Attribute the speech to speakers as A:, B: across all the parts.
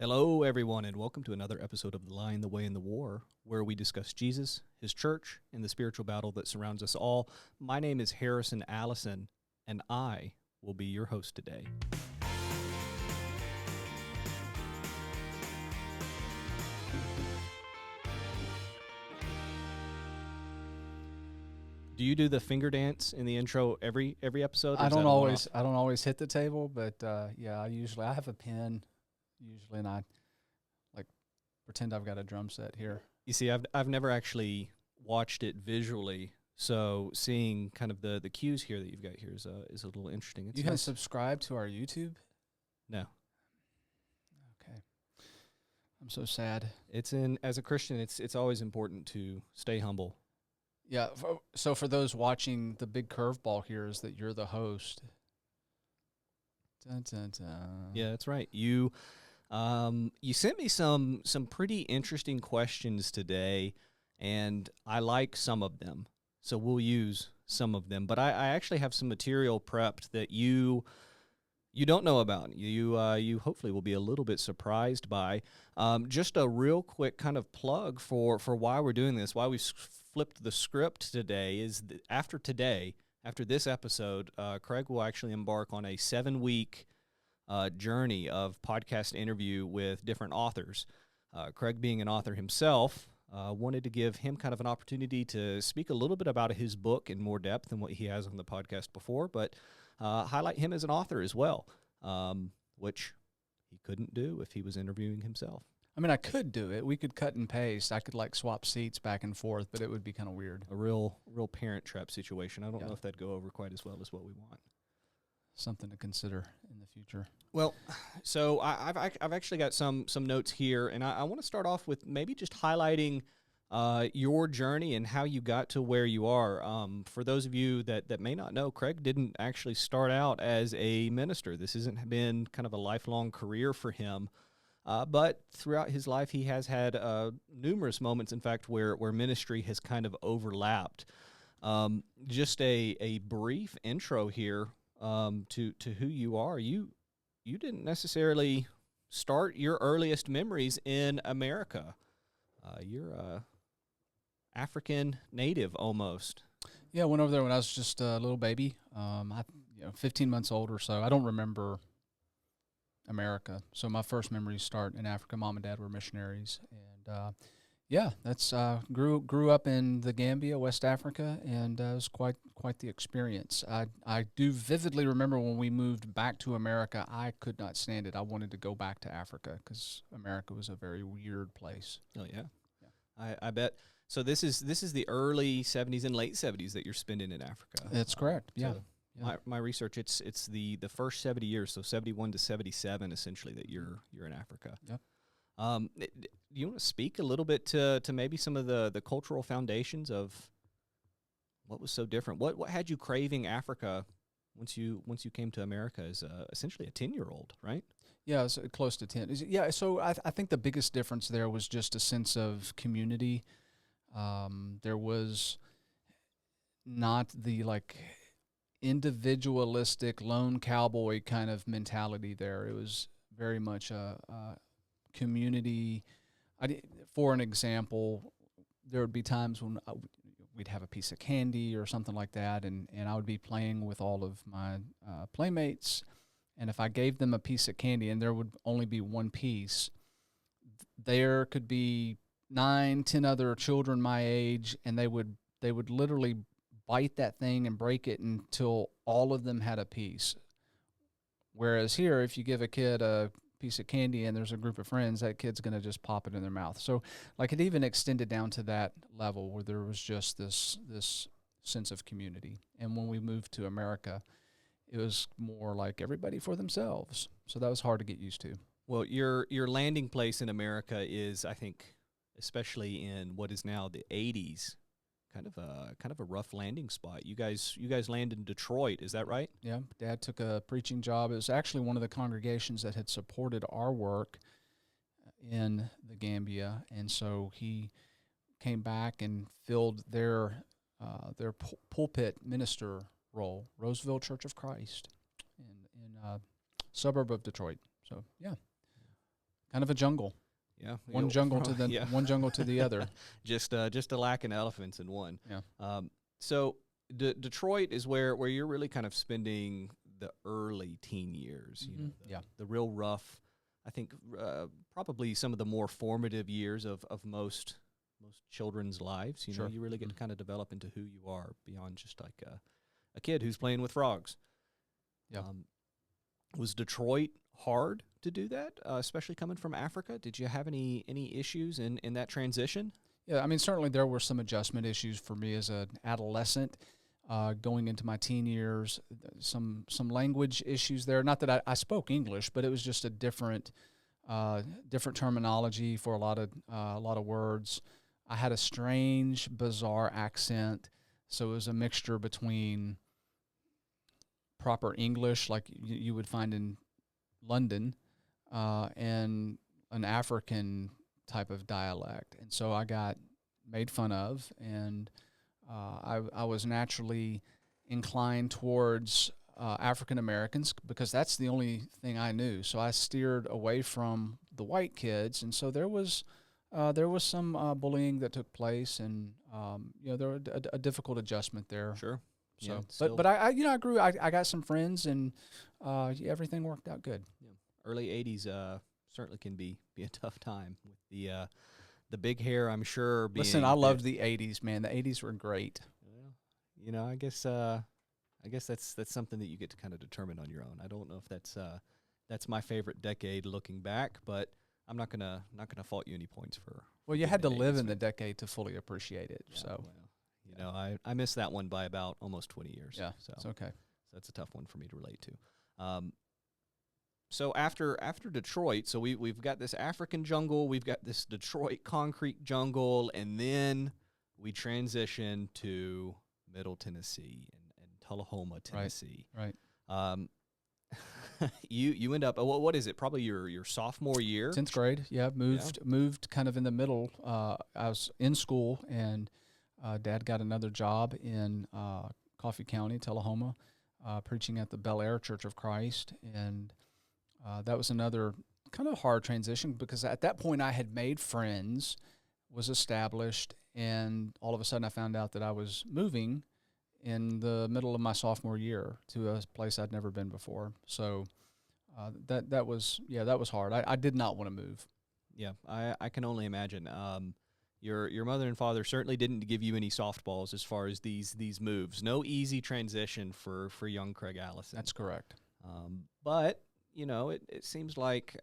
A: Hello, everyone, and welcome to another episode of The Lion, the Way, and the War, where we discuss Jesus, his church, and the spiritual battle that surrounds us all. My name is Harrison Allison, and I will be your host today. Do you do the finger dance in the intro every episode? Or
B: I don't always hit the table, but yeah, I have a pen usually, and I like pretend I've got a drum set here.
A: You see, I've never actually watched it visually, so seeing kind of the cues here that you've got here is a little interesting.
B: You can subscribe to our YouTube?
A: No.
B: Okay. I'm so sad.
A: As a Christian, it's always important to stay humble.
B: Yeah. So for those watching, the big curveball here is that you're the host. Dun, dun, dun.
A: Yeah, that's right. You sent me some pretty interesting questions today, and I like some of them, so we'll use some of them. But I actually have some material prepped that you don't know about. You hopefully will be a little bit surprised by. Just a real quick kind of plug for why we're doing this, why we flipped the script today is that after this episode, Craig will actually embark on a 7-week journey of podcast interview with different authors. Craig, being an author himself, wanted to give him kind of an opportunity to speak a little bit about his book in more depth than what he has on the podcast before, but highlight him as an author as well, which he couldn't do if he was interviewing himself.
B: I mean, I could do it. We could cut and paste. I could like swap seats back and forth, but it would be kind of weird.
A: A real parent trap situation. I don't know if that'd go over quite as well as what we want.
B: Something to consider in the future.
A: Well, so I've actually got some notes here, and I want to start off with maybe just highlighting your journey and how you got to where you are. For those of you that may not know, Craig didn't actually start out as a minister. This hasn't been kind of a lifelong career for him, but throughout his life, he has had numerous moments, in fact, where ministry has kind of overlapped. Just a brief intro here. To who you are. You didn't necessarily start your earliest memories in America. You're a African native almost.
B: Yeah, I went over there when I was just a little baby. 15 months old or so. I don't remember America. So my first memories start in Africa. Mom and Dad were missionaries, and that's grew up in the Gambia, West Africa, and it was quite the experience. I do vividly remember when we moved back to America, I could not stand it. I wanted to go back to Africa because America was a very weird place.
A: Oh yeah. I bet. So this is the early 70s and late 70s that you're spending in Africa.
B: That's correct. Yeah.
A: My research, it's the first 70 years, so 71 to 77 essentially that you're in Africa.
B: Yep.
A: Do you want to speak a little bit to maybe some of the cultural foundations of what was so different? What had you craving Africa once you came to America as essentially a 10-year-old, right?
B: Yeah, it's close to 10. Yeah, so I think the biggest difference there was just a sense of community. There was not the individualistic lone cowboy kind of mentality there. It was very much a community. For an example, there would be times when we'd have a piece of candy or something like that, and I would be playing with all of my playmates, and if I gave them a piece of candy and there would only be one piece, there could be 9, 10 other children my age, and they would literally bite that thing and break it until all of them had a piece. Whereas here, if you give a kid a piece of candy and there's a group of friends, that kid's going to just pop it in their mouth. So it even extended down to that level where there was just this sense of community. And when we moved to America, it was more like everybody for themselves. So that was hard to get used to.
A: Well, your landing place in America is, I think, especially in what is now the 80s, kind of a rough landing spot. You guys landed in Detroit, is that right?
B: Yeah, Dad took a preaching job. It was actually one of the congregations that had supported our work in the Gambia, and so he came back and filled their pulpit minister role, Roseville Church of Christ, in a suburb of Detroit. So yeah, kind of a jungle.
A: Yeah,
B: One jungle to the one jungle to the other.
A: Just a lack of elephants in one.
B: Yeah.
A: So Detroit is where you're really kind of spending the early teen years. You know, the real rough. I think probably some of the more formative years of most children's lives. You know, you really get to kind of develop into who you are beyond just like a kid who's playing with frogs.
B: Yeah.
A: Was Detroit hard to do that, especially coming from Africa? Did you have any issues in that transition?
B: Yeah, I mean, certainly there were some adjustment issues for me as an adolescent. Going into my teen years, some language issues there. Not that I spoke English, but it was just a different terminology for a lot of words. I had a strange, bizarre accent, so it was a mixture between proper English, like you would find in London, and an African type of dialect, and so I got made fun of, and I was naturally inclined towards African Americans because that's the only thing I knew. So I steered away from the white kids, and so there was some bullying that took place, and there was a difficult adjustment there.
A: Sure.
B: So,
A: yeah,
B: but I grew. I got some friends, and everything worked out good.
A: Yeah. Early '80s certainly can be a tough time with the big hair, I'm sure.
B: Listen, I loved the '80s, man. The '80s were great.
A: Well, you know, I guess that's something that you get to kind of determine on your own. I don't know if that's my favorite decade looking back, but I'm not gonna fault you any points for.
B: Well, you had to live in the decade to fully appreciate it.
A: Yeah,
B: so,
A: I missed that one by about almost 20 years.
B: Yeah,
A: so
B: it's okay.
A: So that's a tough one for me to relate to. So after Detroit, so we've got this African jungle, we've got this Detroit concrete jungle, and then we transition to Middle Tennessee and Tullahoma, Tennessee.
B: Right.
A: You end up what is it? Probably your sophomore year.
B: 10th grade. Yeah, moved kind of in the middle. I was in school, and Dad got another job in Coffee County, Tullahoma, preaching at the Bel Air Church of Christ, and that was another kind of hard transition because at that point I had made friends, was established, and all of a sudden I found out that I was moving in the middle of my sophomore year to a place I'd never been before. So that was hard. I did not want to move.
A: Yeah, I can only imagine. Your mother and father certainly didn't give you any softballs as far as these moves. No easy transition for young Craig Allison.
B: That's correct.
A: But it seems like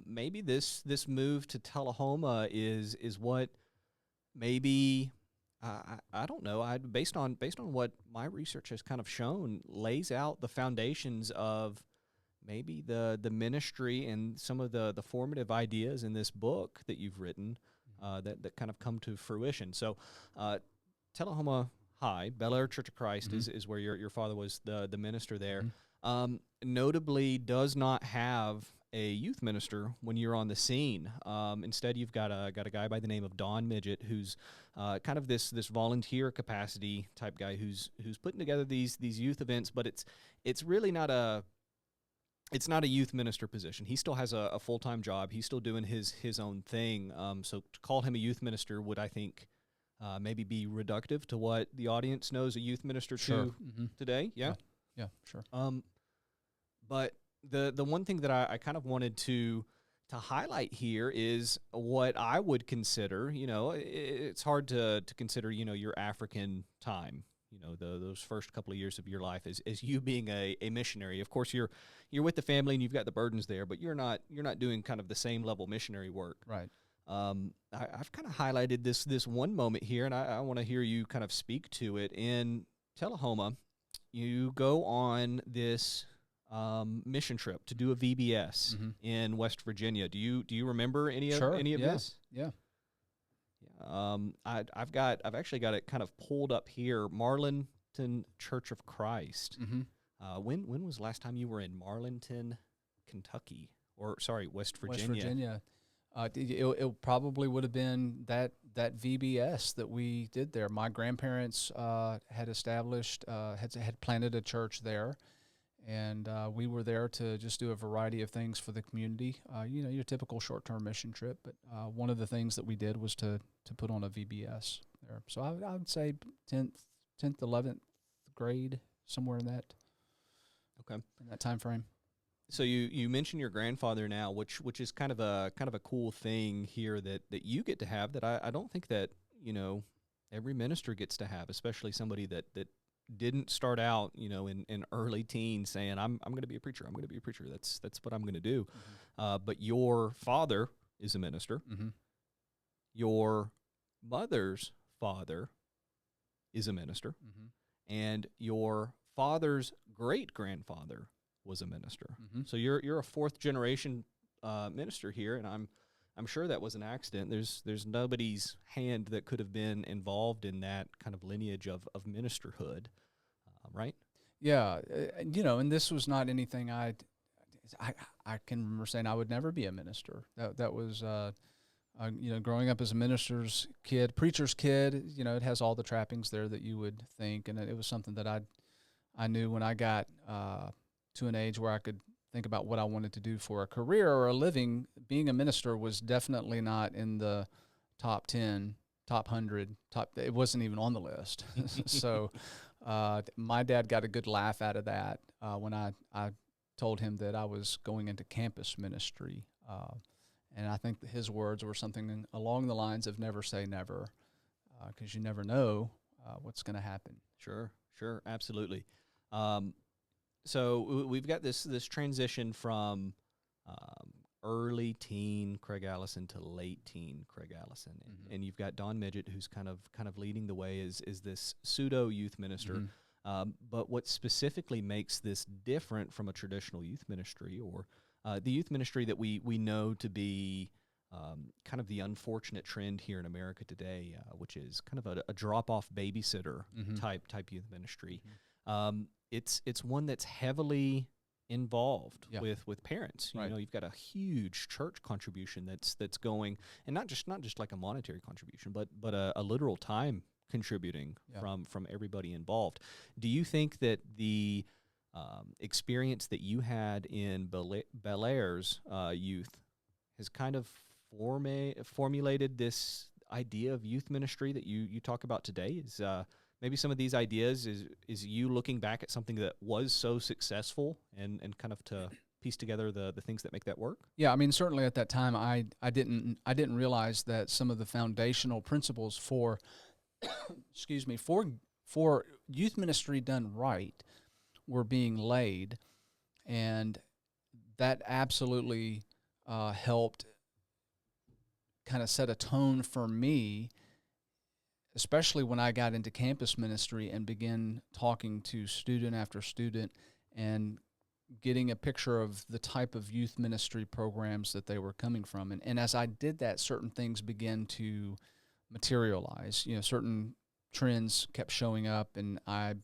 A: maybe this move to Tullahoma is what maybe I don't know. Based on what my research has kind of shown, lays out the foundations of maybe the ministry and some of the formative ideas in this book that you've written that kind of come to fruition. So Tullahoma High, Bel Air Church of Christ is where your father was the minister there. Notably does not have a youth minister when you're on the scene. Instead, you've got a guy by the name of Don Midget, who's kind of this volunteer capacity type guy who's putting together these youth events, but it's really not a youth minister position. He still has a full-time job. He's still doing his own thing. So to call him a youth minister would, I think, maybe be reductive to what the audience knows a youth minister to today. Yeah,
B: sure.
A: But the one thing that I kind of wanted to highlight here is what I would consider, it's hard to consider, your African time, those first couple of years of your life as you being a missionary. Of course, you're with the family and you've got the burdens there, but you're not doing kind of the same level missionary work.
B: Right.
A: I've kind of highlighted this one moment here, and I want to hear you kind of speak to it. In Tullahoma, you go on this mission trip to do a VBS in West Virginia. Do you remember any of this?
B: Yeah.
A: I've actually got it kind of pulled up here. Marlinton Church of Christ. When was the last time you were in Marlinton, Kentucky? Or sorry, West Virginia.
B: West Virginia. It probably would have been that VBS that we did there. My grandparents had established had planted a church there. and we were there to just do a variety of things for the community. Your typical short-term mission trip, but one of the things that we did was to put on a VBS there. So I would say 10th, 11th grade, somewhere in that time frame.
A: So you mentioned your grandfather now, which is kind of a cool thing here that you get to have that I don't think that every minister gets to have, especially somebody that didn't start out in early teens saying I'm going to be a preacher. I'm going to be a preacher. That's what I'm going to do.
B: Mm-hmm.
A: But your father is a minister.
B: Mm-hmm.
A: Your mother's father is a minister,
B: mm-hmm.
A: and your father's great grandfather was a minister.
B: Mm-hmm.
A: So you're a fourth generation minister here, and I'm sure that was an accident. There's nobody's hand that could have been involved in that kind of lineage of ministerhood, right?
B: Yeah, and this was not anything I can remember saying I would never be a minister. That was growing up as a minister's kid, preacher's kid. It has all the trappings there that you would think, and it was something that I knew when I got to an age where I could think about what I wanted to do for a career or a living. Being a minister was definitely not in the top 10, top 100, it wasn't even on the list. So my dad got a good laugh out of that when I told him that I was going into campus ministry. And I think that his words were something along the lines of never say never, because you never know what's going to happen.
A: Sure, absolutely. So we've got this transition from early teen Craig Allison to late teen Craig Allison, and you've got Don Midget, who's kind of leading the way is this pseudo youth minister. But what specifically makes this different from a traditional youth ministry or the youth ministry that we know to be kind of the unfortunate trend here in America today, which is kind of a drop-off babysitter type youth ministry. It's one that's heavily involved with parents.
B: Right.
A: You've got a huge church contribution that's going, and not just like a monetary contribution, but a literal time contributing from everybody involved. Do you think that the experience that you had in Bel Air's youth has kind of formulated this idea of youth ministry that you talk about today? Is maybe some of these ideas is you looking back at something that was so successful and kind of to piece together the things that make that work?
B: Yeah, I mean, certainly at that time, I didn't realize that some of the foundational principles for for youth ministry done right were being laid, and that absolutely helped kind of set a tone for me, especially when I got into campus ministry and began talking to student after student and getting a picture of the type of youth ministry programs that they were coming from. And as I did that, certain things began to materialize. Certain trends kept showing up, and I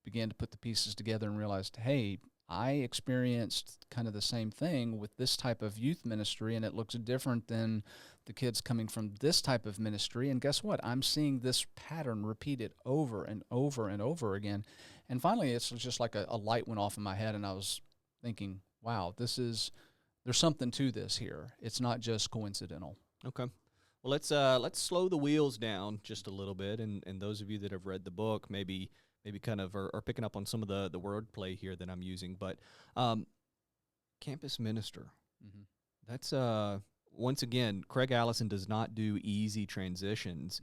B: began to put the pieces together and realized, hey, I experienced kind of the same thing with this type of youth ministry, and it looks different than the kids coming from this type of ministry. And guess what? I'm seeing this pattern repeated over and over and over again. And finally, it's just like a light went off in my head, and I was thinking, wow, there's something to this here. It's not just coincidental.
A: Okay. Well, let's slow the wheels down just a little bit, and those of you that have read the book maybe kind of are picking up on some of the wordplay here that I'm using. But campus minister, that's once again, Craig Allison does not do easy transitions.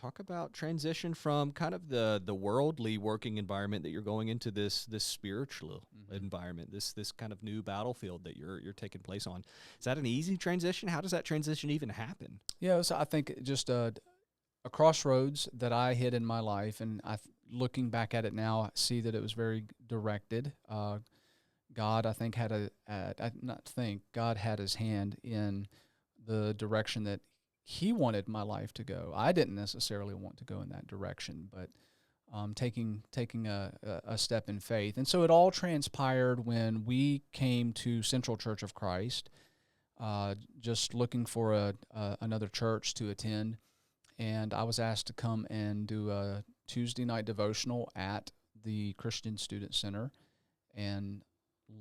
A: Talk about transition from kind of the worldly working environment that you're going into this spiritual environment, this kind of new battlefield that you're taking place on. Is that an easy transition? How does that transition even happen?
B: Yeah, so I think just a crossroads that I hit in my life, and looking back at it now, I see that it was very directed. God, I think, God had his hand in the direction that he wanted my life to go. I didn't necessarily want to go in that direction, but taking a step in faith. And so it all transpired when we came to Central Church of Christ, just looking for another church to attend. And I was asked to come and do a Tuesday night devotional at the Christian Student Center and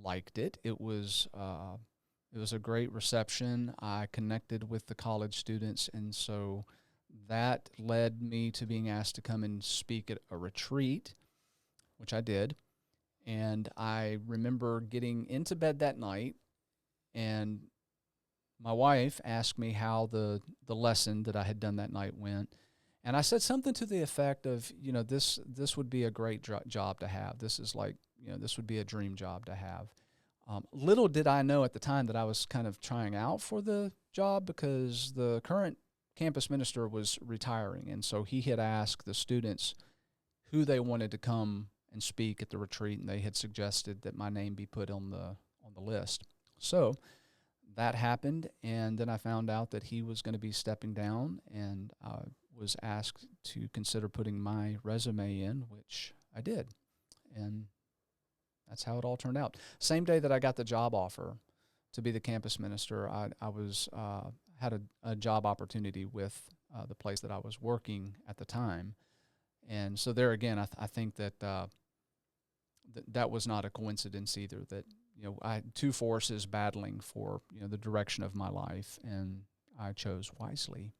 B: liked it. It was a great reception. I connected with the college students, and so that led me to being asked to come and speak at a retreat, which I did. And I remember getting into bed that night, and my wife asked me how the lesson that I had done that night went. And I said something to the effect of, this would be a great job to have. This is like, this would be a dream job to have. Little did I know at the time that I was kind of trying out for the job, because the current campus minister was retiring. And so he had asked the students who they wanted to come and speak at the retreat, and they had suggested that my name be put on the list. So that happened, and then I found out that he was going to be stepping down, and I was asked to consider putting my resume in, which I did. And that's how it all turned out. Same day that I got the job offer to be the campus minister, I had a job opportunity with the place that I was working at the time. And so there again, I think that that was not a coincidence either, that I had two forces battling for the direction of my life, and I chose wisely.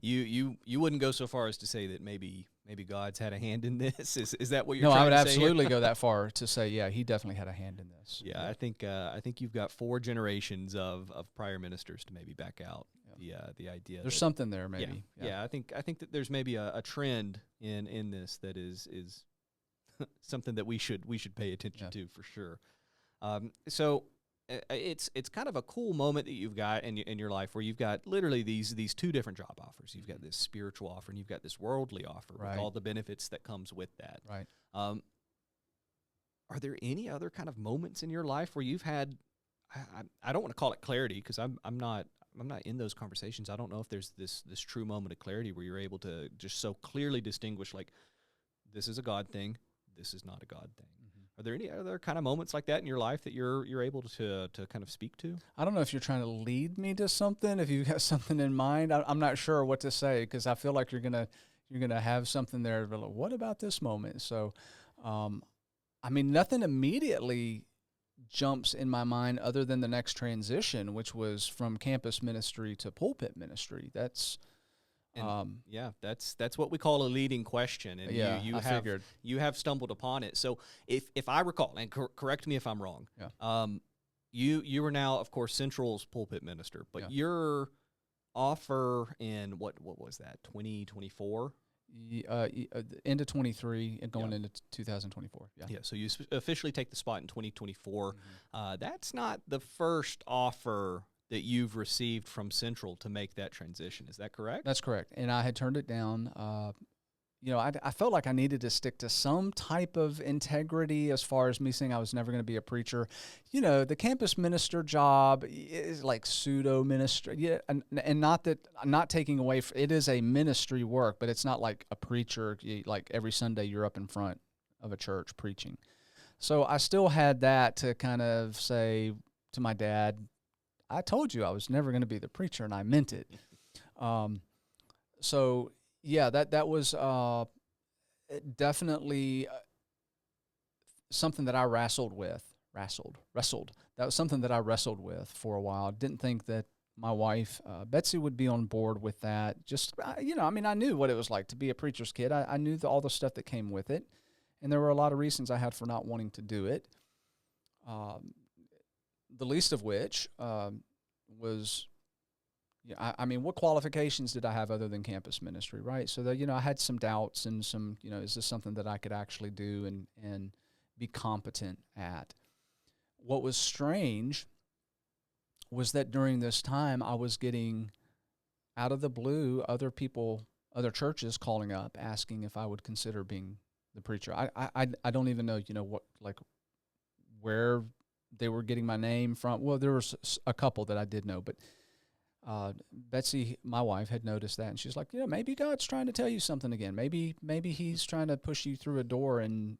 A: You wouldn't go so far as to say that maybe God's had a hand in this? Is that what you're
B: No, I
A: trying
B: would
A: to say here?
B: absolutely go that far to say, yeah, he definitely had a hand in this.
A: Yeah, I think you've got 4 generations of prior ministers to maybe back out the idea.
B: There's something there, maybe.
A: Yeah. I think that there's maybe a trend in this that is something that we should pay attention to for sure. So it's kind of a cool moment that you've got in your life, where you've got literally these 2 different job offers. You've got this spiritual offer, and you've got this worldly offer,
B: Right.
A: with all the benefits that comes with that.
B: Right.
A: Are there any other kind of moments in your life where you've had, I don't want to call it clarity, because I'm not in those conversations. I don't know if there's this true moment of clarity where you're able to just so clearly distinguish, like, this is a God thing, this is not a God thing. Are there any other kind of moments like that in your life that you're able to kind of speak to?
B: I don't know if you're trying to lead me to something, if you've got something in mind. I'm not sure what to say, because I feel like you're gonna have something there. But what about this moment? So, nothing immediately jumps in my mind other than the next transition, which was from campus ministry to pulpit ministry. That's
A: that's what we call a leading question, and you have stumbled upon it. So if I recall, and correct me if I'm wrong, you are now, of course, Central's pulpit minister, but your offer in what was that, 2024?
B: End of 23 and going into 2024.
A: Yeah. So you officially take the spot in 2024. That's not the first offer that you've received from Central to make that transition. Is that correct?
B: That's correct. And I had turned it down. I felt like I needed to stick to some type of integrity as far as me saying I was never going to be a preacher. The campus minister job is like pseudo ministry. Yeah, and not taking away, it is a ministry work, but it's not like a preacher, like every Sunday you're up in front of a church preaching. So I still had that to kind of say to my dad, I told you I was never going to be the preacher, and I meant it. So yeah, that was definitely something that I wrestled with. That was something that I wrestled with for a while. Didn't think that my wife, Betsy, would be on board with that. Just, I knew what it was like to be a preacher's kid. I knew all the stuff that came with it, and there were a lot of reasons I had for not wanting to do it. The least of which was, what qualifications did I have other than campus ministry, right? So that, I had some doubts and some, is this something that I could actually do and be competent at? What was strange was that during this time I was getting, out of the blue, other churches calling up asking if I would consider being the preacher. I don't even know, where they were getting my name from. Well, there was a couple that I did know, but Betsy, my wife, had noticed that, and she's like, maybe God's trying to tell you something again. Maybe he's trying to push you through a door, and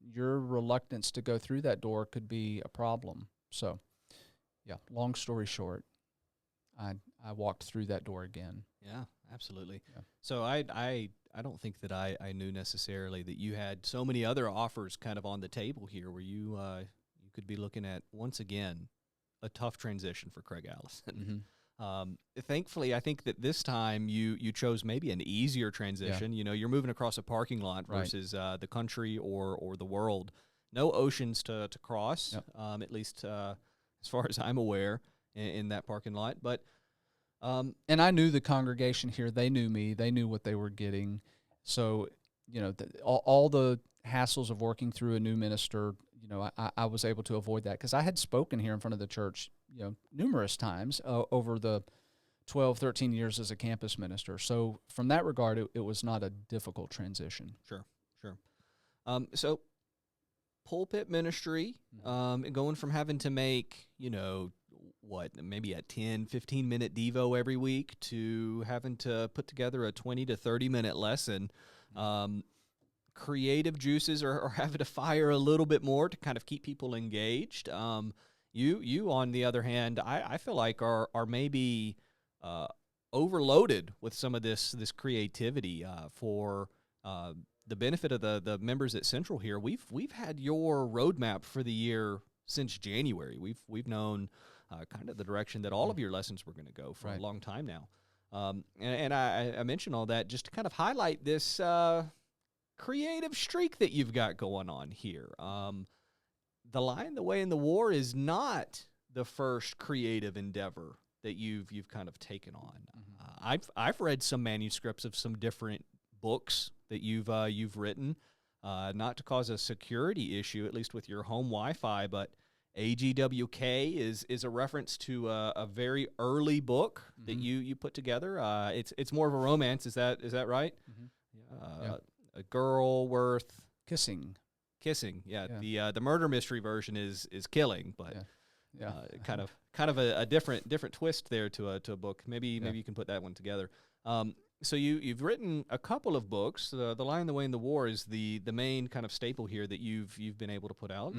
B: your reluctance to go through that door could be a problem. So, yeah, long story short, I walked through that door again.
A: Yeah, absolutely.
B: Yeah.
A: So I don't think that I knew necessarily that you had so many other offers kind of on the table here, where you could be looking at, once again, a tough transition for Craig Allison.
B: Mm-hmm.
A: Thankfully, I think that this time you chose maybe an easier transition. You know, you're moving across a parking lot
B: Right.
A: versus the country or the world. No oceans to cross,
B: Yep.
A: at least as far as I'm aware, in that parking lot. But
B: And I knew the congregation here. They knew me. They knew what they were getting. So, all the hassles of working through a new minister, I was able to avoid that because I had spoken here in front of the church, numerous times over the 12, 13 years as a campus minister. So from that regard, it was not a difficult transition.
A: Sure. So pulpit ministry, going from having to make, maybe a 10, 15-minute Devo every week to having to put together a 20 to 30-minute lesson. Creative juices are having to fire a little bit more to kind of keep people engaged. You on the other hand, I feel like are maybe overloaded with some of this creativity for the benefit of the members at Central here. We've had your roadmap for the year since January. We've known kind of the direction that all of your lessons were going to go for a long time now. And I mention all that just to kind of highlight this creative streak that you've got going on here. The Lion, the Way, and the War is not the first creative endeavor that you've kind of taken on. I've read some manuscripts of some different books that you've written, not to cause a security issue, at least with your home Wi-Fi, but AGWK is a reference to a very early book that you put together. It's more of a romance. Is that right? A girl worth
B: Kissing.
A: Yeah. The murder mystery version is killing, but kind of a different twist there to a book. Maybe you can put that one together. So you've written a couple of books. The Lion, the Way, and the War is the main kind of staple here that you've been able to put out.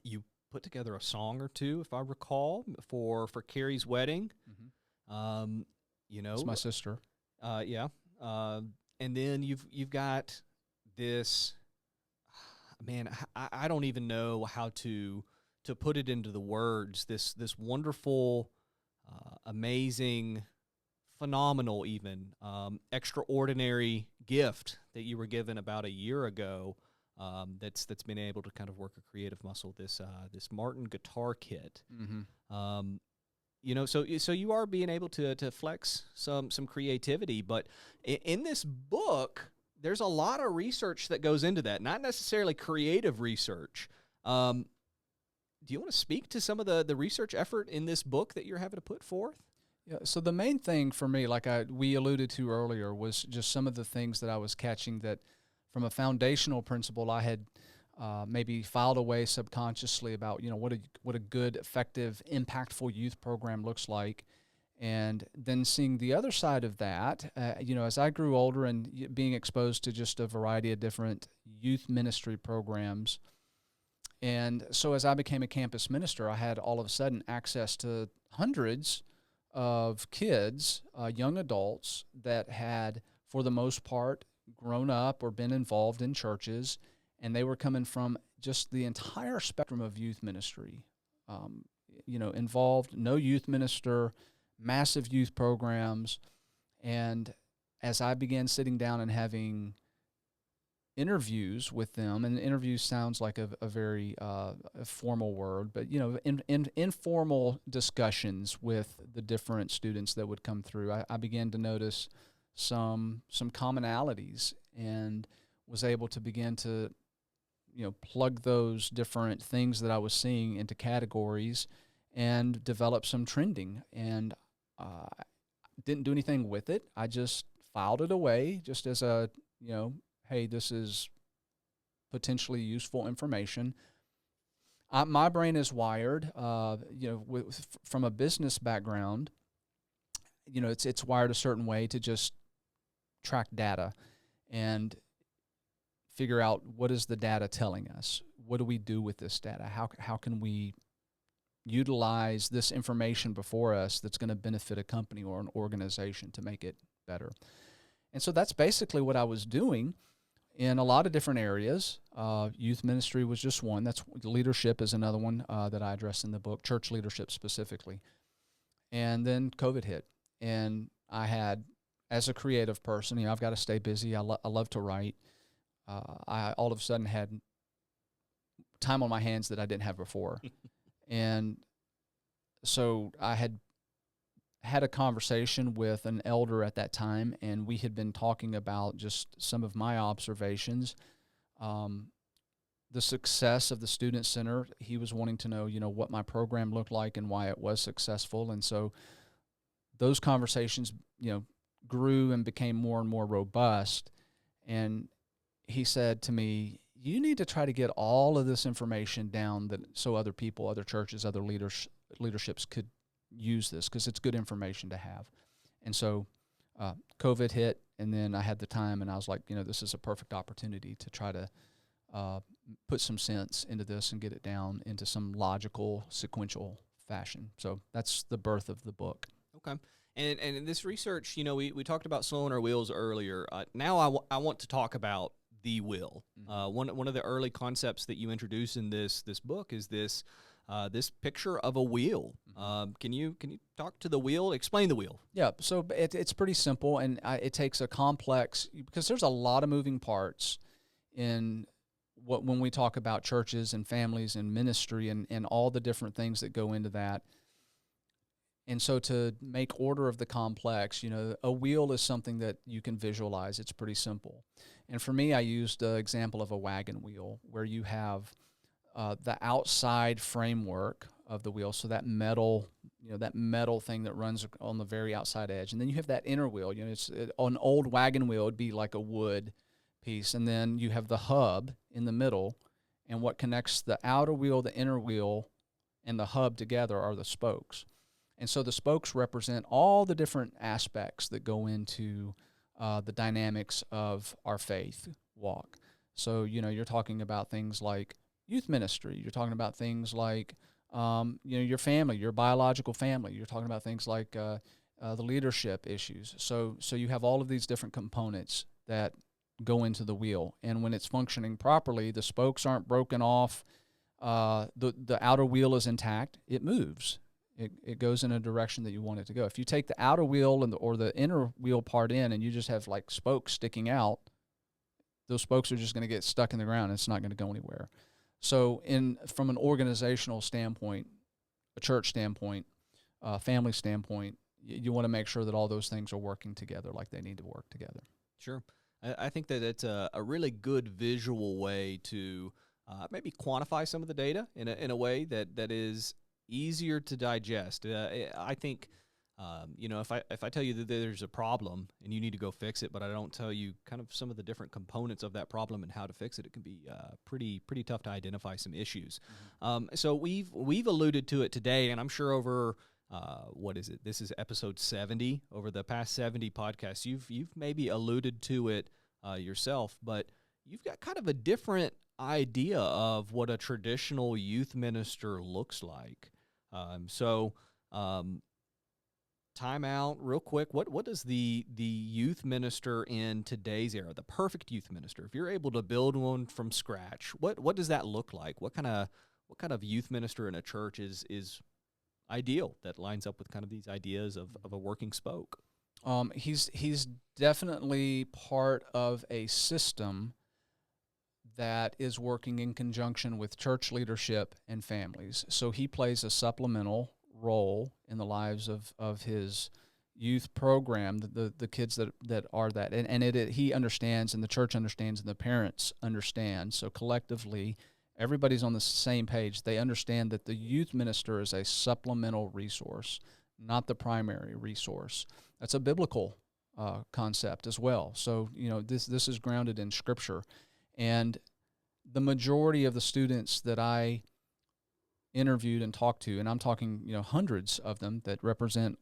A: You put together a song or two, if I recall, for Carrie's wedding.
B: It's my sister.
A: And then you've got this. Man, I don't even know how to put it into the words. This wonderful, amazing, phenomenal, even extraordinary gift that you were given about a year ago. That's been able to kind of work a creative muscle. This Martin guitar kit. So you are being able to flex some creativity, but in this book, there's a lot of research that goes into that, not necessarily creative research. Do you want to speak to some of the research effort in this book that you're having to put forth?
B: Yeah, so the main thing for me, like we alluded to earlier, was just some of the things that I was catching that from a foundational principle I had maybe filed away subconsciously about, what a good, effective, impactful youth program looks like. And then seeing the other side of that, as I grew older and being exposed to just a variety of different youth ministry programs. And so as I became a campus minister, I had all of a sudden access to hundreds of kids, young adults that had, for the most part, grown up or been involved in churches, and they were coming from just the entire spectrum of youth ministry, involved, no youth minister, massive youth programs. And as I began sitting down and having interviews with them, and interviews sounds like a very formal word, but informal discussions with the different students that would come through, I began to notice some commonalities, and was able to begin to plug those different things that I was seeing into categories and develop some trending. And didn't do anything with it. I just filed it away just as a, hey, this is potentially useful information. My brain is wired, from a business background, it's wired a certain way to just track data and figure out what is the data telling us? What do we do with this data? How can we, utilize this information before us that's going to benefit a company or an organization to make it better. And so that's basically what I was doing in a lot of different areas. Youth ministry was just one. That's leadership is another one that I address in the book, church leadership specifically. And then COVID hit, and I had, as a creative person, I've got to stay busy. I love to write. I all of a sudden had time on my hands that I didn't have before. And so I had a conversation with an elder at that time, and we had been talking about just some of my observations. The success of the Student Center, he was wanting to know, what my program looked like and why it was successful. And so those conversations, grew and became more and more robust. And he said to me, you need to try to get all of this information down so other people, other churches, other leaderships could use this, because it's good information to have. And so COVID hit, and then I had the time, and I was like, this is a perfect opportunity to try to put some sense into this and get it down into some logical, sequential fashion. So that's the birth of the book.
A: Okay. And in this research, we talked about slowing our wheels earlier. Now I want to talk about the will. One of the early concepts that you introduce in this book is this picture of a wheel. Can you talk to the wheel? Explain the wheel.
B: Yeah, so it's pretty simple, and it takes a complex, because there's a lot of moving parts in when we talk about churches and families and ministry and all the different things that go into that. And so to make order of the complex, a wheel is something that you can visualize. It's pretty simple. And for me, I used the example of a wagon wheel, where you have the outside framework of the wheel, so that metal thing that runs on the very outside edge. And then you have that inner wheel. On an old wagon wheel, it'd be like a wood piece. And then you have the hub in the middle, and what connects the outer wheel, the inner wheel, and the hub together are the spokes. And so the spokes represent all the different aspects that go into the dynamics of our faith walk. So, you're talking about things like youth ministry. You're talking about things like, your family, your biological family. You're talking about things like the leadership issues. So you have all of these different components that go into the wheel. And when it's functioning properly, the spokes aren't broken off. The outer wheel is intact. It moves. It goes in a direction that you want it to go. If you take the outer wheel or the inner wheel part in, and you just have like spokes sticking out, those spokes are just going to get stuck in the ground. And it's not going to go anywhere. So from an organizational standpoint, a church standpoint, family standpoint, you want to make sure that all those things are working together like they need to work together.
A: Sure. I think that it's a really good visual way to maybe quantify some of the data in a way that is easier to digest. I think, if I tell you that there's a problem and you need to go fix it, but I don't tell you kind of some of the different components of that problem and how to fix it, it can be pretty tough to identify some issues. So we've alluded to it today, and I'm sure over what is it? This is episode 70. Over the past 70 podcasts, you've maybe alluded to it yourself, but you've got kind of a different idea of what a traditional youth minister looks like. Time out real quick. What does the youth minister in today's era, the perfect youth minister, if you're able to build one from scratch, what does that look like? What kind of youth minister in a church is ideal that lines up with kind of these ideas of a working spoke?
B: He's definitely part of a system that is working in conjunction with church leadership and families. So he plays a supplemental role in the lives of his youth program, the kids that are that. And he understands, and the church understands, and the parents understand. So collectively, everybody's on the same page. They understand that the youth minister is a supplemental resource, not the primary resource. That's a biblical concept as well. So, this is grounded in Scripture. And the majority of the students that I interviewed and talked to, and I'm talking, hundreds of them that represent,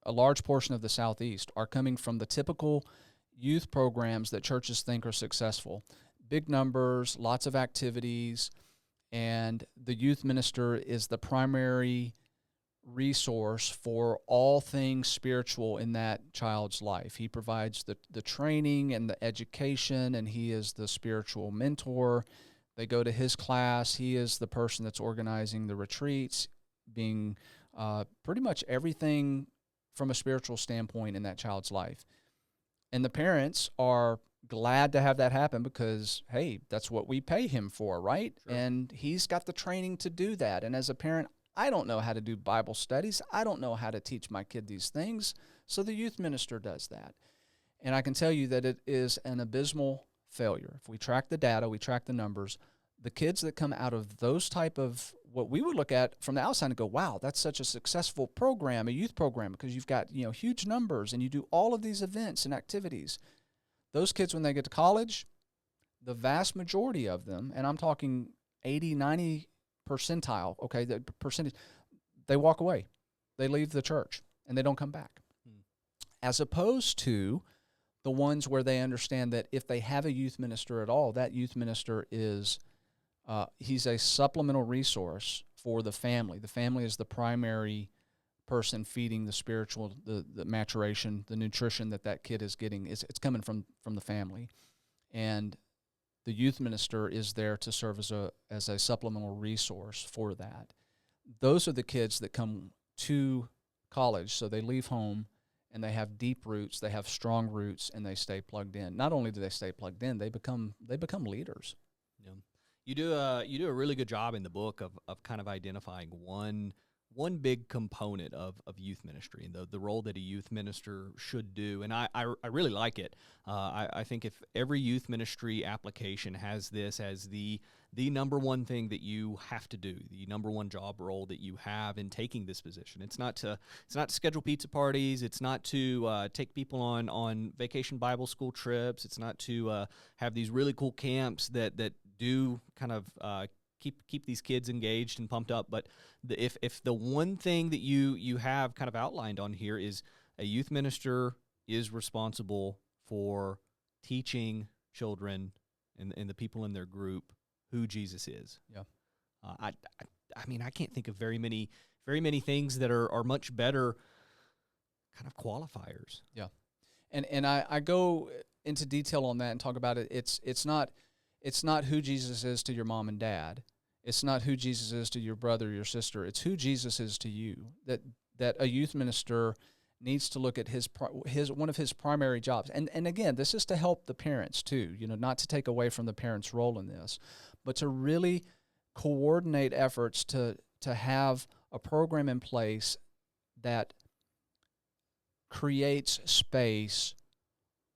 B: a large portion of the Southeast, are coming from the typical youth programs that churches think are successful. Big numbers, lots of activities, and the youth minister is the primary resource for all things spiritual in that child's life. He provides the training and the education, and he is the spiritual mentor. They go to his class. He is the person that's organizing the retreats, being pretty much everything from a spiritual standpoint in that child's life. And the parents are glad to have that happen because, hey, that's what we pay him for, right?
A: Sure.
B: And he's got the training to do that. And as a parent, I don't know how to do Bible studies. I don't know how to teach my kid these things. So the youth minister does that. And I can tell you that it is an abysmal failure. If we track the data, we track the numbers, the kids that come out of those type of what we would look at from the outside and go, wow, that's such a successful program, a youth program, because you've got, huge numbers and you do all of these events and activities. Those kids, when they get to college, the vast majority of them, and I'm talking 80, 90 percentile, okay, the percentage, they walk away. They leave the church and they don't come back. As opposed to the ones where they understand that if they have a youth minister at all, that youth minister is, he's a supplemental resource for the family. The family is the primary person feeding the spiritual, the maturation, the nutrition that kid is getting. It's coming from the family. And the youth minister is there to serve as a supplemental resource for that. Those are the kids that come to college, so they leave home and they have deep roots, they have strong roots, and they stay plugged in. Not only do they stay plugged in, they become leaders.
A: Yeah. You do a really good job in the book of kind of identifying one big component of youth ministry and the role that a youth minister should do. And I really like it. I think if every youth ministry application has this as the number one thing that you have to do, the number one job role that you have in taking this position. It's not to schedule pizza parties. It's not to take people on vacation Bible school trips. It's not to have these really cool camps that do kind of keep these kids engaged and pumped up. But if the one thing that you have kind of outlined on here is a youth minister is responsible for teaching children and the people in their group who Jesus is.
B: Yeah.
A: I mean, I can't think of very many things that are much better kind of qualifiers.
B: Yeah. And I go into detail on that and talk about it. It's not who Jesus is to your mom and dad. It's not who Jesus is to your brother or your sister. It's who Jesus is to you. That a youth minister needs to look at his one of his primary jobs. And again, this is to help the parents too, not to take away from the parents' role in this, but to really coordinate efforts to have a program in place that creates space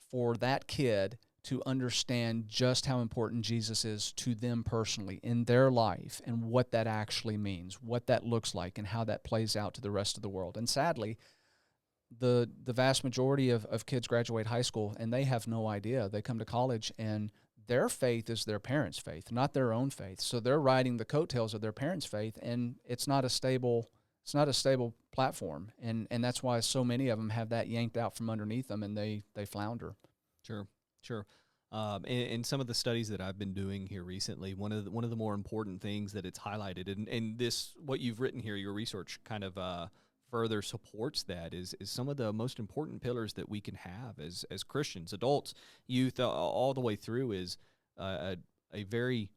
B: for that kid to understand just how important Jesus is to them personally in their life and what that actually means, what that looks like, and how that plays out to the rest of the world. And sadly, the vast majority of kids graduate high school and they have no idea. They come to college and their faith is their parents' faith, not their own faith. So they're riding the coattails of their parents' faith, and it's not a stable platform. And that's why so many of them have that yanked out from underneath them and they flounder.
A: Sure. In some of the studies that I've been doing here recently, one of the more important things that it's highlighted, and this, what you've written here, your research kind of further supports that, is some of the most important pillars that we can have as Christians, adults, youth, all the way through, is a very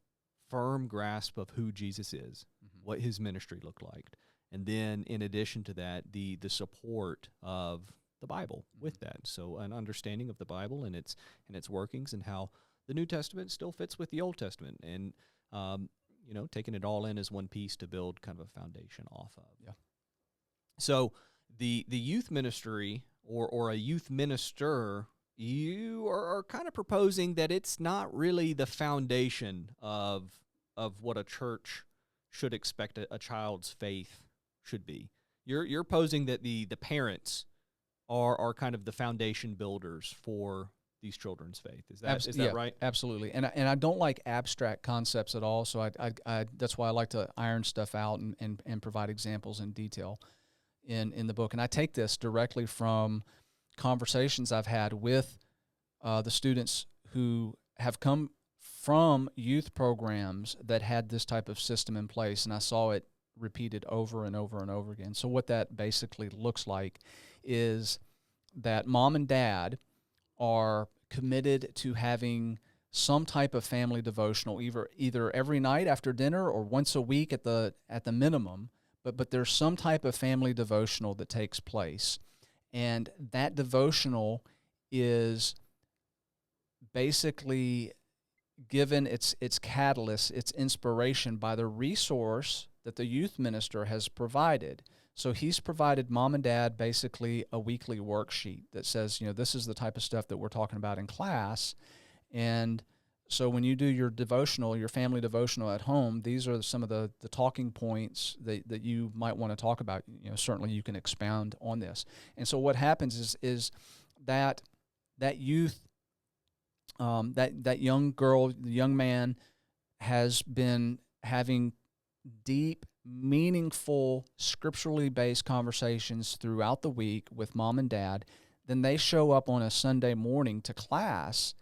A: firm grasp of who Jesus is, what his ministry looked like, and then in addition to that, the support of the Bible with that. So an understanding of the Bible and its workings, and how the New Testament still fits with the Old Testament, and taking it all in as one piece to build kind of a foundation off of.
B: Yeah.
A: So the youth ministry or a youth minister, you are kind of proposing that it's not really the foundation of what a church should expect a child's faith should be. You're posing that the parents are kind of the foundation builders for these children's faith. Is that right?
B: Absolutely. And I don't like abstract concepts at all. So I that's why I like to iron stuff out and provide examples in detail in the book. And I take this directly from conversations I've had with the students who have come from youth programs that had this type of system in place, and I saw it repeated over and over and over again. So what that basically looks like is that mom and dad are committed to having some type of family devotional, either every night after dinner or once a week at the minimum. But there's some type of family devotional that takes place, and that devotional is basically given its catalyst, its inspiration by the resource that the youth minister has provided. So he's provided mom and dad basically a weekly worksheet that says, this is the type of stuff that we're talking about in class. And so when you do your devotional, your family devotional at home, these are some of the talking points that you might want to talk about. Certainly you can expound on this. And so what happens is that youth, that young girl, the young man has been having deep, meaningful, scripturally based conversations throughout the week with mom and dad. Then they show up on a Sunday morning to class,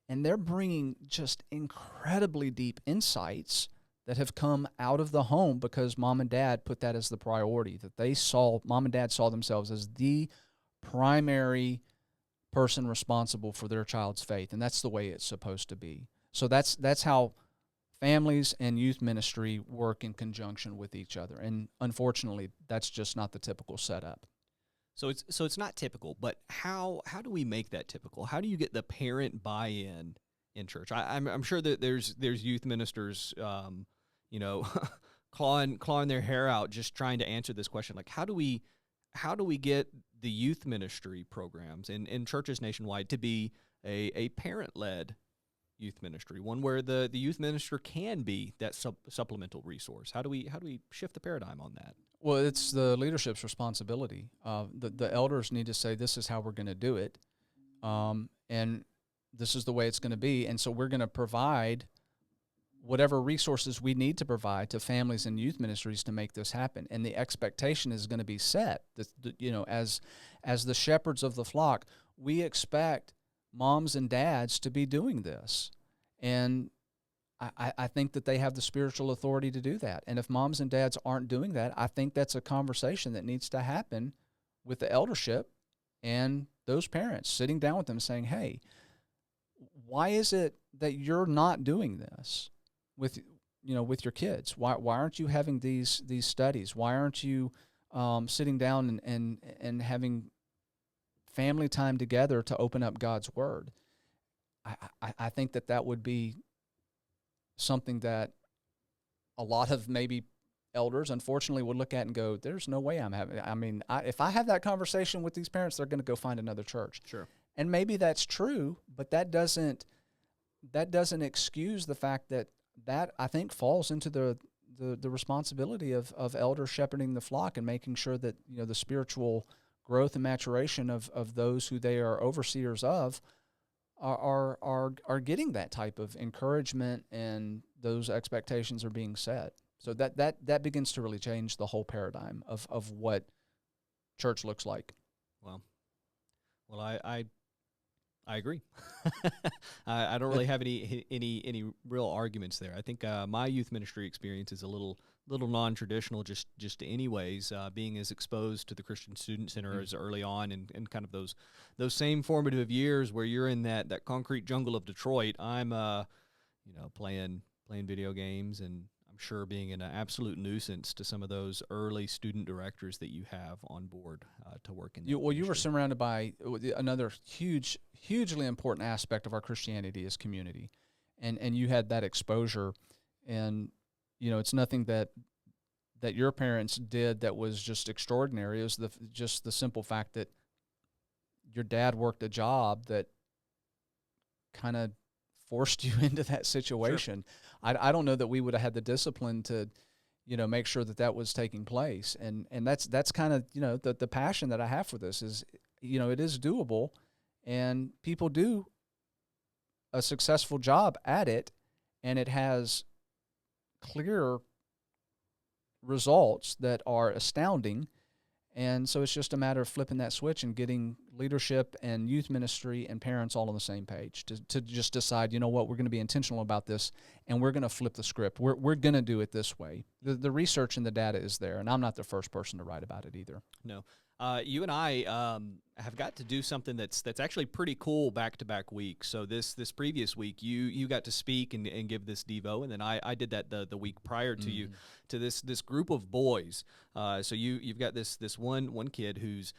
B: and they're bringing just incredibly deep insights that have come out of the home because mom and dad put that as the priority, that mom and dad saw themselves as the primary person responsible for their child's faith, and that's the way it's supposed to be. So that's how families and youth ministry work in conjunction with each other, and unfortunately, that's just not the typical setup.
A: So it's not typical, but how do we make that typical? How do you get the parent buy-in in church? I'm sure that there's youth ministers, clawing their hair out just trying to answer this question. Like, how do we get the youth ministry programs in churches nationwide to be a parent-led youth ministry, one where the youth minister can be that supplemental resource? How do we shift the paradigm on that?
B: Well, it's the leadership's responsibility. The elders need to say, this is how we're going to do it, and this is the way it's going to be. And so we're going to provide whatever resources we need to provide to families and youth ministries to make this happen. And the expectation is going to be set that, as the shepherds of the flock, we expect moms and dads to be doing this. And I think that they have the spiritual authority to do that. And if moms and dads aren't doing that, I think that's a conversation that needs to happen with the eldership and those parents, sitting down with them saying, hey, why is it that you're not doing this with your kids? Why aren't you having these studies? Why aren't you sitting down and having family time together to open up God's Word? I think that would be something that a lot of maybe elders, unfortunately, would look at and go, there's no way I'm having. I mean, if I have that conversation with these parents, they're going to go find another church.
A: Sure.
B: And maybe that's true, but that doesn't excuse the fact that I think falls into the responsibility of elders shepherding the flock and making sure that the spiritual growth and maturation of those who they are overseers of are getting that type of encouragement, and those expectations are being set. So that begins to really change the whole paradigm of what church looks like.
A: Well, I agree. I don't really have any real arguments there. I think my youth ministry experience is a little non-traditional, just anyways, being as exposed to the Christian Student Center as early on, and kind of those same formative years where you're in that concrete jungle of Detroit. I'm playing video games, and I'm sure being an absolute nuisance to some of those early student directors that you have on board to work in.
B: You were surrounded by another hugely important aspect of our Christianity is community, and you had that exposure, and it's nothing that your parents did that was just extraordinary. It was just the simple fact that your dad worked a job that kind of forced you into that situation. Sure. I don't know that we would have had the discipline to, make sure that was taking place. And that's kind of, the passion that I have for this is, it is doable, and people do a successful job at it, and it has clear results that are astounding. And so it's just a matter of flipping that switch and getting leadership and youth ministry and parents all on the same page to just decide, you know what, we're going to be intentional about this, and we're going to flip the script. We're going to do it this way. The research and the data is there, and I'm not the first person to write about it either.
A: No. You and I have got to do something that's actually pretty cool back-to-back weeks. So this previous week, you got to speak and give this Devo, and then I did that the week prior to you, to this group of boys. So you've got this one kid who's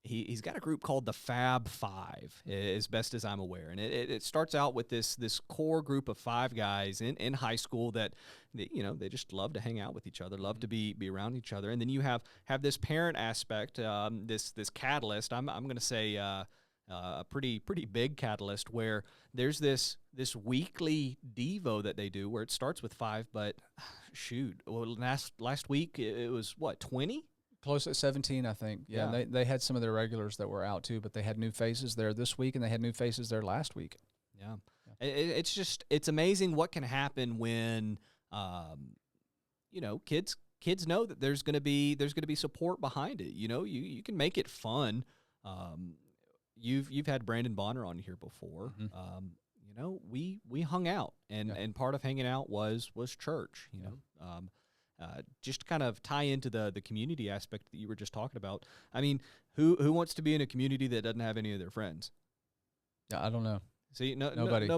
A: he's got a group called the Fab Five, as best as I'm aware, and it starts out with this core group of 5 guys in high school that they just love to hang out with each other, love to be around each other, and then you have this parent aspect, this catalyst. I'm going to say a pretty big catalyst where there's this weekly Devo that they do where it starts with 5, but shoot, well, last week it was what, 20?
B: Close at 17, I think. Yeah. They had some of their regulars that were out too, but they had new faces there this week, and they had new faces there last week.
A: Yeah. It's amazing what can happen when, kids know that there's going to be support behind it. You can make it fun. You've had Brandon Bonner on here before. We hung out, and part of hanging out was church. Just to kind of tie into the community aspect that you were just talking about. I mean, who wants to be in a community that doesn't have any of their friends?
B: Yeah, I don't know.
A: See,
B: Nobody.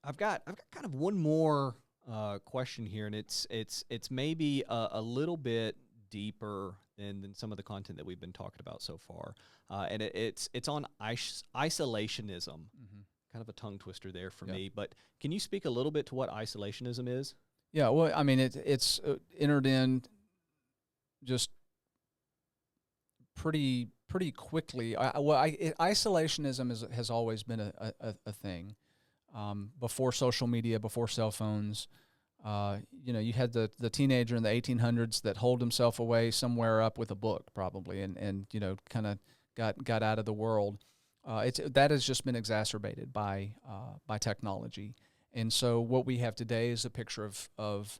A: I've got kind of one more question here, and it's maybe a little bit deeper than some of the content that we've been talking about so far, and it's on isolationism. Kind of a tongue twister there for me, but can you speak a little bit to what isolationism is?
B: Yeah, well, I mean, it's entered in just pretty quickly. Isolationism has always been a thing. Before social media, before cell phones, you had the teenager in the 1800s that holed himself away somewhere up with a book, probably, and kind of got out of the world. That has just been exacerbated by technology, and so what we have today is a picture of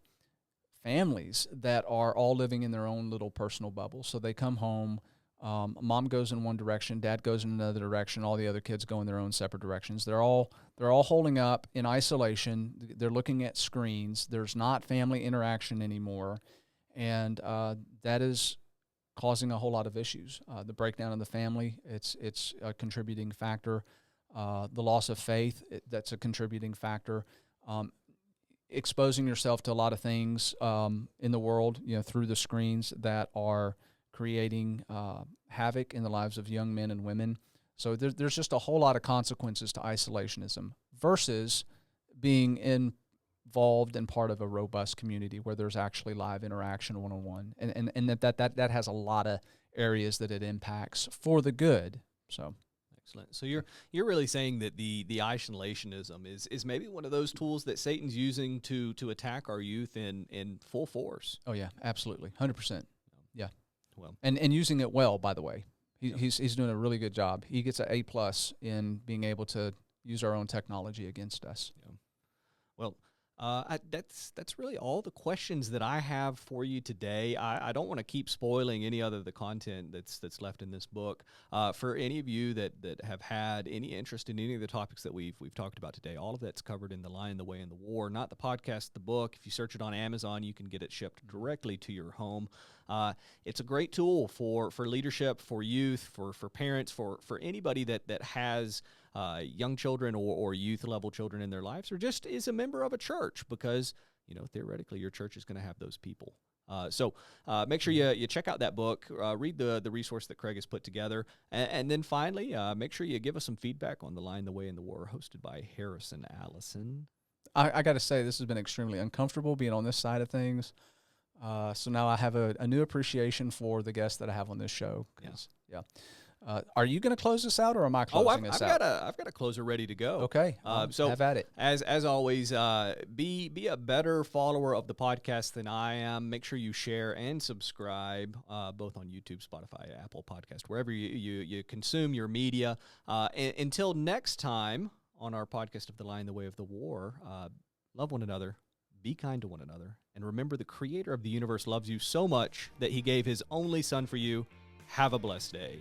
B: families that are all living in their own little personal bubble. So they come home, mom goes in one direction, dad goes in another direction, all the other kids go in their own separate directions. They're all holding up in isolation. They're looking at screens. There's not family interaction anymore, and that is causing a whole lot of issues. The breakdown of the family, it's a contributing factor. The loss of faith, that's a contributing factor. Exposing yourself to a lot of things in the world, through the screens that are creating havoc in the lives of young men and women. So there's just a whole lot of consequences to isolationism versus being involved and part of a robust community where there's actually live interaction one-on-one, and that has a lot of areas that it impacts for the good. So
A: excellent. So you're really saying that the isolationism is maybe one of those tools that Satan's using to attack our youth in full force.
B: Oh yeah, absolutely, 100%. Yeah,
A: well,
B: and using it well, by the way. He's doing a really good job. He gets an A+ in being able to use our own technology against us.
A: Yeah. Well, that's really all the questions that I have for you today. I don't want to keep spoiling any other of the content that's left in this book. For any of you that have had any interest in any of the topics that we've talked about today, all of that's covered in The Lion, the Way, and the War. Not the podcast, the book. If you search it on Amazon, you can get it shipped directly to your home. It's a great tool for leadership, for youth, for parents, for anybody that has young children or youth level children in their lives, or just is a member of a church, because theoretically your church is going to have those people. So make sure you check out that book, read the resource that Craig has put together, and then finally make sure you give us some feedback on The Lion, the Way, and the War, hosted by Harrison Allison.
B: I got to say, this has been extremely uncomfortable being on this side of things. So now I have a new appreciation for the guests that I have on this show. Yeah. Are you going to close this out, or am I closing us out?
A: I've got a closer ready to go.
B: Okay. So have at it.
A: As always, be a better follower of the podcast than I am. Make sure you share and subscribe, both on YouTube, Spotify, Apple Podcast, wherever you consume your media. Until next time on our podcast of The Lion, the Way of the War, love one another, be kind to one another, and remember the creator of the universe loves you so much that he gave his only son for you. Have a blessed day.